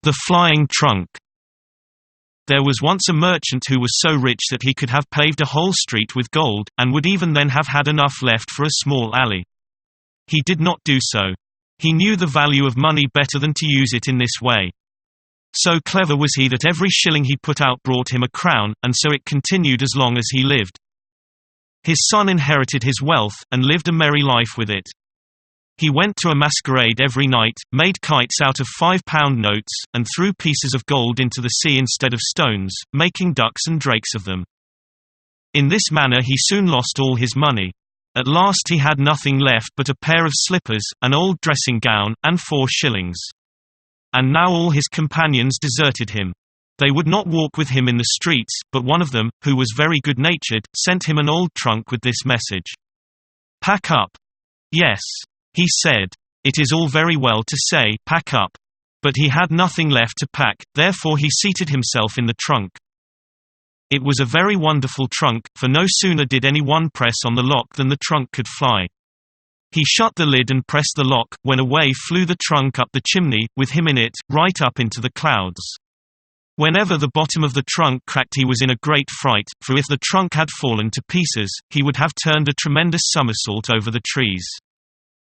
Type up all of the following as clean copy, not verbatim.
The Flying Trunk. There was once a merchant who was so rich that he could have paved a whole street with gold, and would even then have had enough left for a small alley. He did not do so. He knew the value of money better than to use it in this way. So clever was he that every shilling he put out brought him a crown, and so it continued as long as he lived. His son inherited his wealth, and lived a merry life with it. He went to a masquerade every night, made kites out of 5-pound notes, and threw pieces of gold into the sea instead of stones, making ducks and drakes of them. In this manner he soon lost all his money. At last he had nothing left but a pair of slippers, an old dressing gown, and 4 shillings. And now all his companions deserted him. They would not walk with him in the streets, but one of them, who was very good-natured, sent him an old trunk with this message. "Pack up." "Yes," he said. "It is all very well to say, 'pack up.'" But he had nothing left to pack, therefore he seated himself in the trunk. It was a very wonderful trunk, for no sooner did any one press on the lock than the trunk could fly. He shut the lid and pressed the lock, when away flew the trunk up the chimney, with him in it, right up into the clouds. Whenever the bottom of the trunk cracked he was in a great fright, for if the trunk had fallen to pieces, he would have turned a tremendous somersault over the trees.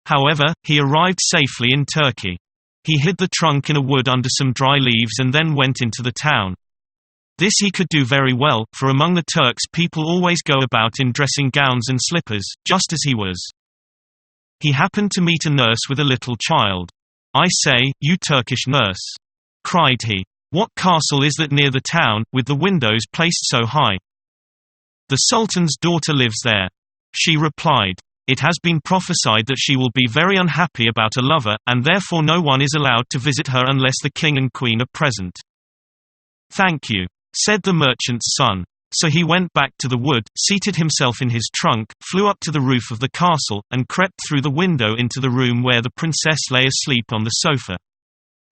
However, he arrived safely in Turkey. He hid the trunk in a wood under some dry leaves and then went into the town. This he could do very well, for among the Turks people always go about in dressing gowns and slippers, just as he was. He happened to meet a nurse with a little child. "I say, you Turkish nurse," cried he, "what castle is that near the town, with the windows placed so high?" "The Sultan's daughter lives there." She replied. "It has been prophesied that she will be very unhappy about a lover, and therefore no one is allowed to visit her unless the king and queen are present." "Thank you," said the merchant's son. So he went back to the wood, seated himself in his trunk, flew up to the roof of the castle, and crept through the window into the room where the princess lay asleep on the sofa.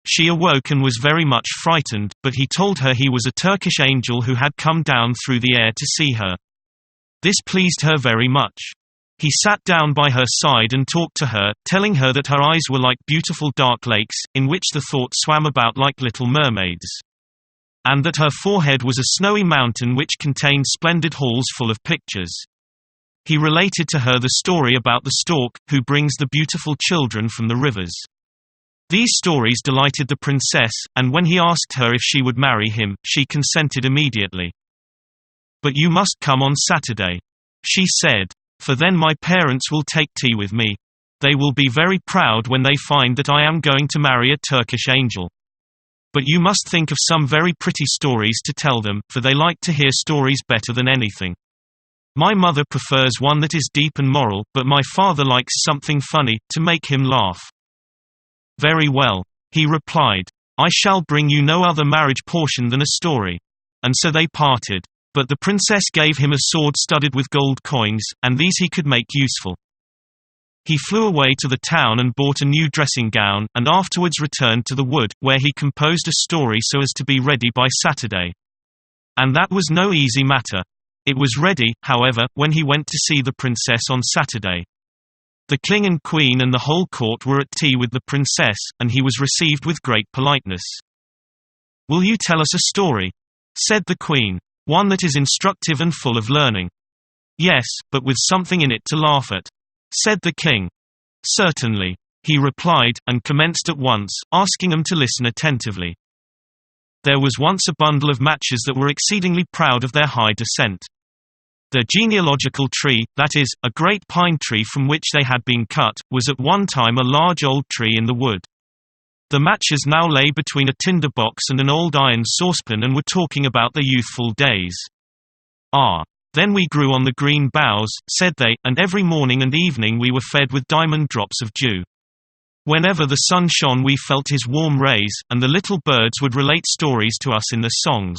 She awoke and was very much frightened, but he told her he was a Turkish angel who had come down through the air to see her. This pleased her very much. He sat down by her side and talked to her, telling her that her eyes were like beautiful dark lakes, in which the thought swam about like little mermaids. And that her forehead was a snowy mountain which contained splendid halls full of pictures. He related to her the story about the stork, who brings the beautiful children from the rivers. These stories delighted the princess, and when he asked her if she would marry him, she consented immediately. "But you must come on Saturday," she said, "for then my parents will take tea with me. They will be very proud when they find that I am going to marry a Turkish angel. But you must think of some very pretty stories to tell them, for they like to hear stories better than anything. My mother prefers one that is deep and moral, but my father likes something funny, to make him laugh." "Very well," he replied. "I shall bring you no other marriage portion than a story." And so they parted. But the princess gave him a sword studded with gold coins, and these he could make useful. He flew away to the town and bought a new dressing gown, and afterwards returned to the wood, where he composed a story so as to be ready by Saturday. And that was no easy matter. It was ready, however, when he went to see the princess on Saturday. The king and queen and the whole court were at tea with the princess, and he was received with great politeness. "Will you tell us a story?" said the queen. "One that is instructive and full of learning." "Yes, but with something in it to laugh at," said the king. "Certainly," he replied, and commenced at once, asking them to listen attentively. There was once a bundle of matches that were exceedingly proud of their high descent. Their genealogical tree, that is, a great pine tree from which they had been cut, was at one time a large old tree in the wood. The matches now lay between a tinder box and an old iron saucepan and were talking about their youthful days. "Ah! Then we grew on the green boughs," said they, "and every morning and evening we were fed with diamond drops of dew. Whenever the sun shone we felt his warm rays, and the little birds would relate stories to us in their songs.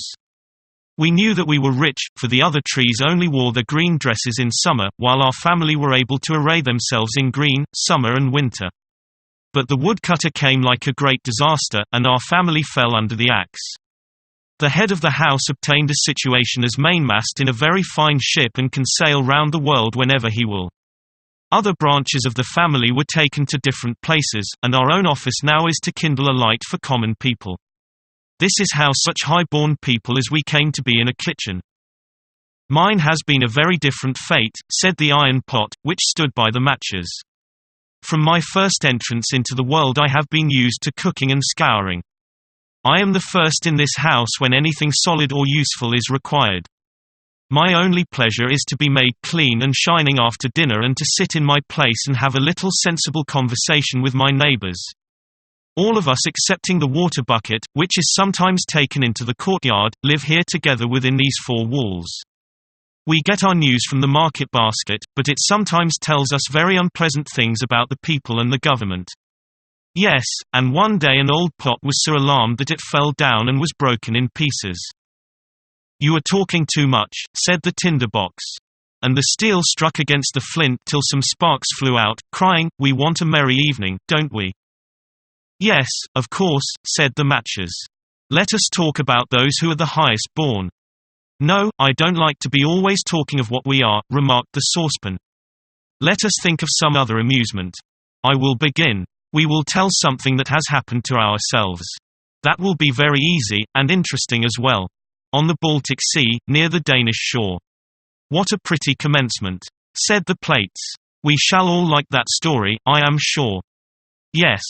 We knew that we were rich, for the other trees only wore their green dresses in summer, while our family were able to array themselves in green, summer and winter. But the woodcutter came like a great disaster, and our family fell under the axe. The head of the house obtained a situation as mainmast in a very fine ship and can sail round the world whenever he will. Other branches of the family were taken to different places, and our own office now is to kindle a light for common people. This is how such high-born people as we came to be in a kitchen." "Mine has been a very different fate," said the iron pot, which stood by the matches. "From my first entrance into the world I have been used to cooking and scouring. I am the first in this house when anything solid or useful is required. My only pleasure is to be made clean and shining after dinner and to sit in my place and have a little sensible conversation with my neighbors. All of us excepting the water bucket, which is sometimes taken into the courtyard, live here together within these four walls. We get our news from the market basket, but it sometimes tells us very unpleasant things about the people and the government. Yes, and one day an old pot was so alarmed that it fell down and was broken in pieces." "You are talking too much," said the tinder box. And the steel struck against the flint till some sparks flew out, crying, "We want a merry evening, don't we?" "Yes, of course," said the matches. "Let us talk about those who are the highest born." "No, I don't like to be always talking of what we are," remarked the saucepan. "Let us think of some other amusement. I will begin. We will tell something that has happened to ourselves. That will be very easy, and interesting as well. On the Baltic Sea, near the Danish shore." "What a pretty commencement," said the plates. "We shall all like that story, I am sure." "Yes.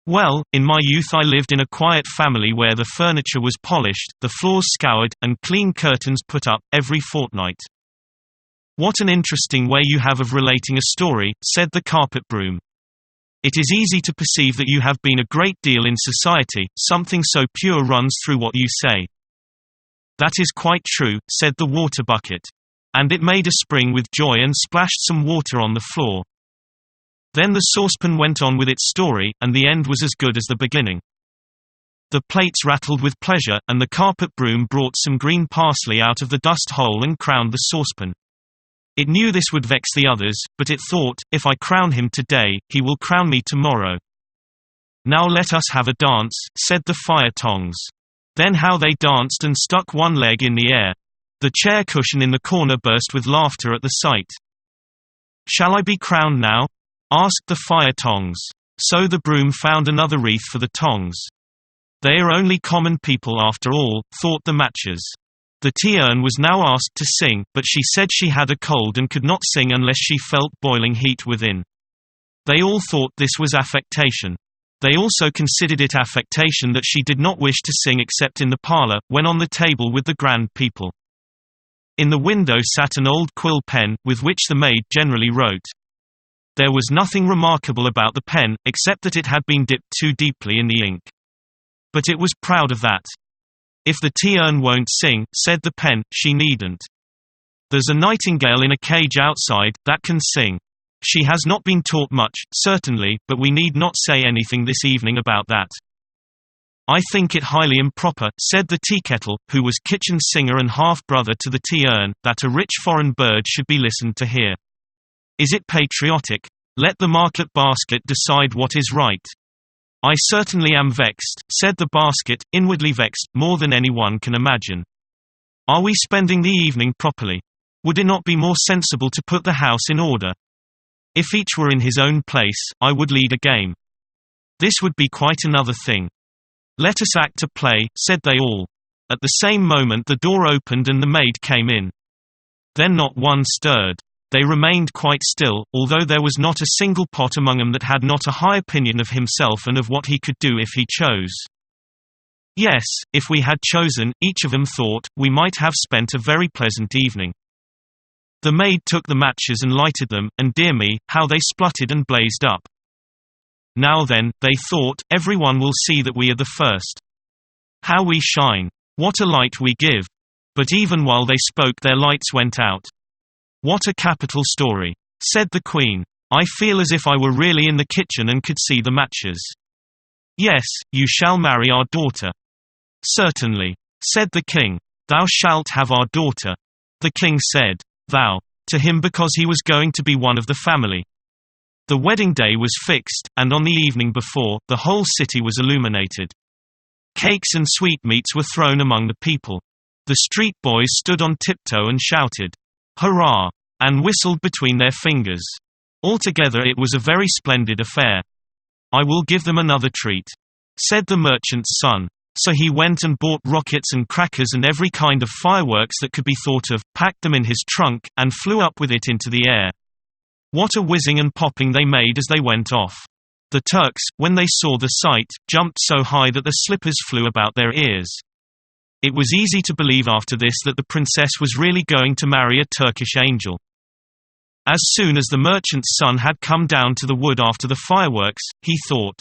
Well, in my youth I lived in a quiet family where the furniture was polished, the floors scoured, and clean curtains put up, every fortnight." "What an interesting way you have of relating a story," said the carpet broom. "It is easy to perceive that you have been a great deal in society, something so pure runs through what you say." "That is quite true," said the water bucket. And it made a spring with joy and splashed some water on the floor. Then the saucepan went on with its story, and the end was as good as the beginning. The plates rattled with pleasure, and the carpet broom brought some green parsley out of the dust hole and crowned the saucepan. It knew this would vex the others, but it thought, "If I crown him today, he will crown me tomorrow." "Now let us have a dance," said the fire tongs. Then how they danced and stuck one leg in the air. The chair cushion in the corner burst with laughter at the sight. "Shall I be crowned now?" asked the fire tongs. So the broom found another wreath for the tongs. They are only common people after all, thought the matches. The tea-urn was now asked to sing, but she said she had a cold and could not sing unless she felt boiling heat within. They all thought this was affectation. They also considered it affectation that she did not wish to sing except in the parlor, when on the table with the grand people. In the window sat an old quill pen, with which the maid generally wrote. There was nothing remarkable about the pen, except that it had been dipped too deeply in the ink. But it was proud of that. "If the tea-urn won't sing," said the pen, "she needn't. There's a nightingale in a cage outside, that can sing. She has not been taught much, certainly, but we need not say anything this evening about that." "I think it highly improper," said the teakettle, who was kitchen singer and half-brother to the tea-urn, "that a rich foreign bird should be listened to here. Is it patriotic? Let the market basket decide what is right." "I certainly am vexed," said the basket, inwardly vexed, more than any one can imagine. "Are we spending the evening properly? Would it not be more sensible to put the house in order? If each were in his own place, I would lead a game. This would be quite another thing. Let us act a play," said they all. At the same moment the door opened and the maid came in. Then not one stirred. They remained quite still, although there was not a single pot among them that had not a high opinion of himself and of what he could do if he chose. Yes, if we had chosen, each of them thought, we might have spent a very pleasant evening. The maid took the matches and lighted them, and dear me, how they spluttered and blazed up. "Now then," they thought, "everyone will see that we are the first. How we shine! What a light we give!" But even while they spoke their lights went out. "What a capital story," said the Queen. "I feel as if I were really in the kitchen and could see the matches." "Yes, you shall marry our daughter." "Certainly," said the King. "Thou shalt have our daughter." The King said, "Thou," to him because he was going to be one of the family. The wedding day was fixed, and on the evening before, the whole city was illuminated. Cakes and sweetmeats were thrown among the people. The street boys stood on tiptoe and shouted, "Hurrah!" and whistled between their fingers. Altogether it was a very splendid affair. "I will give them another treat," said the merchant's son. So he went and bought rockets and crackers and every kind of fireworks that could be thought of, packed them in his trunk, and flew up with it into the air. What a whizzing and popping they made as they went off. The Turks, when they saw the sight, jumped so high that the slippers flew about their ears. It was easy to believe after this that the princess was really going to marry a Turkish angel. As soon as the merchant's son had come down to the wood after the fireworks, he thought,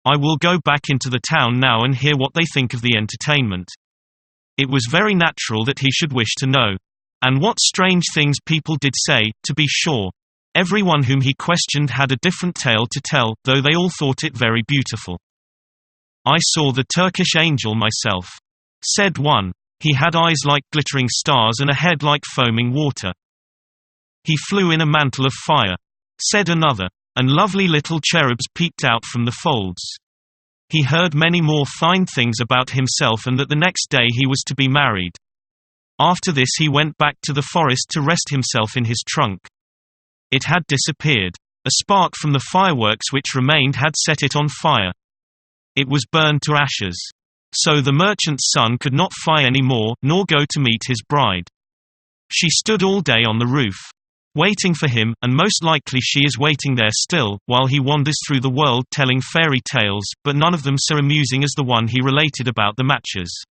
"I will go back into the town now and hear what they think of the entertainment." It was very natural that he should wish to know. And what strange things people did say, to be sure. Everyone whom he questioned had a different tale to tell, though they all thought it very beautiful. "I saw the Turkish angel myself," said one. "He had eyes like glittering stars and a head like foaming water. He flew in a mantle of fire," said another. "And lovely little cherubs peeped out from the folds." He heard many more fine things about himself and that the next day he was to be married. After this he went back to the forest to rest himself in his trunk. It had disappeared. A spark from the fireworks which remained had set it on fire. It was burned to ashes. So the merchant's son could not fly any more, nor go to meet his bride. She stood all day on the roof, waiting for him, and most likely she is waiting there still, while he wanders through the world telling fairy tales, but none of them so amusing as the one he related about the matches.